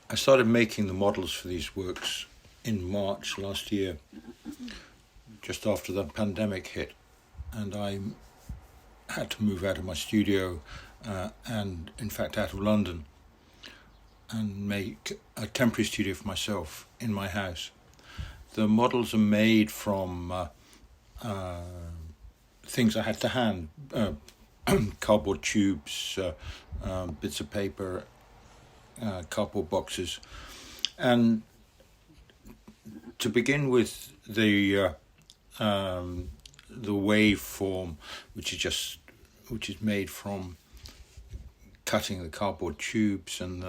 I started making the models for these works in March last year, just after the pandemic hit, and I had to move out of my studio and in fact out of London and make a temporary studio for myself in my house. The models are made from things I had to hand, cardboard tubes, bits of paper, cardboard boxes. And to begin with, the waveform, which is made from cutting the cardboard tubes and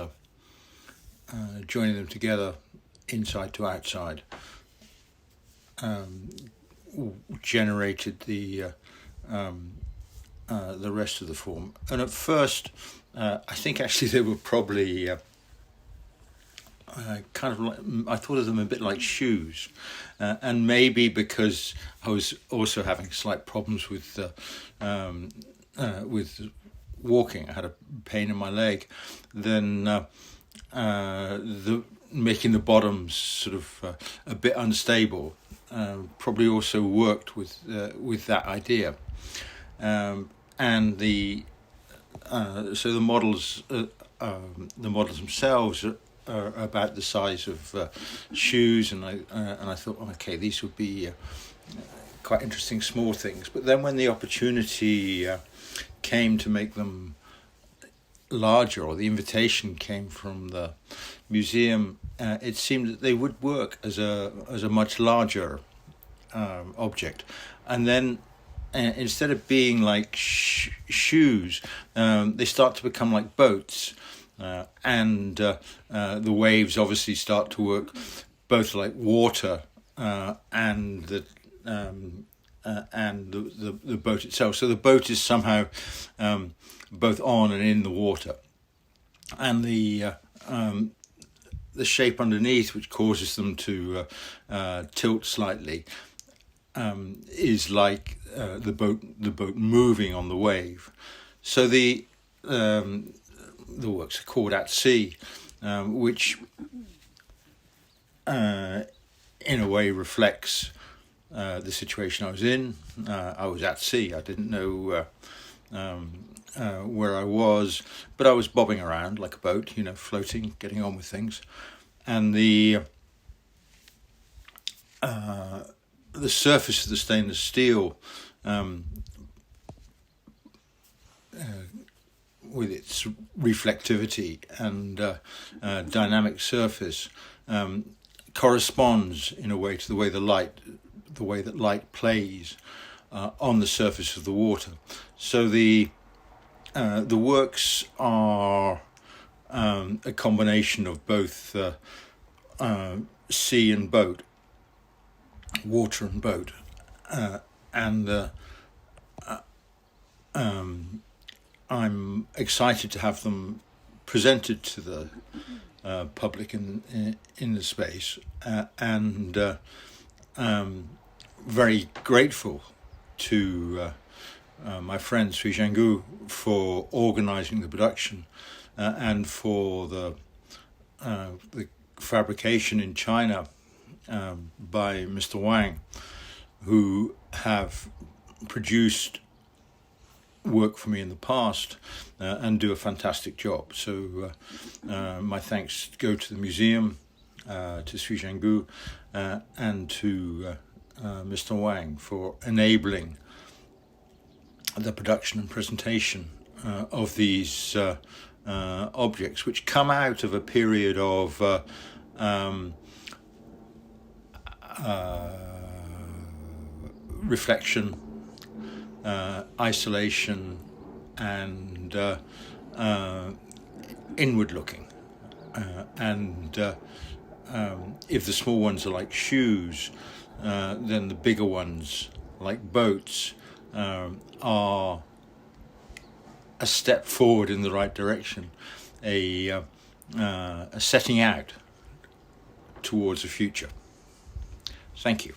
joining them together inside to outside, generated the rest of the form. And at first, I think actually they were probably kind of like, I thought of them a bit like shoes, and maybe because I was also having slight problems with walking. I had a pain in my leg. Then making the bottoms sort of a bit unstable probably also worked with that idea. And so the models themselves are about the size of shoes, and I thought, okay, these would be quite interesting small things. But then when the opportunity came to make them larger, or the invitation came from the museum, it seemed that they would work as a much larger object. And then instead of being like shoes, they start to become like boats, and the waves obviously start to work both like water and the boat itself. So the boat is somehow both on and in the water, and the shape underneath, which causes them to tilt slightly, is like the boat moving on the wave. So the works are called At Sea, which in a way reflects the situation I was in. I was at sea. I didn't know where I was, but I was bobbing around like a boat, floating, getting on with things. And the surface of the stainless steel, with its reflectivity and dynamic surface, corresponds in a way to the way that light plays on the surface of the water. So the works are a combination of both sea and boat, water and boat, and I'm excited to have them presented to the public in the space, and very grateful to my friend Sui Zhanggu for organising the production, and for the fabrication in China by Mr. Huang, who have produced work for me in the past and do a fantastic job. So my thanks go to the museum, to Sui Zhanggu, and to Mr. Huang for enabling the production and presentation of these objects, which come out of a period of reflection, isolation, and inward looking. And if the small ones are like shoes, then the bigger ones, like boats, are a step forward in the right direction, a setting out towards a future. Thank you.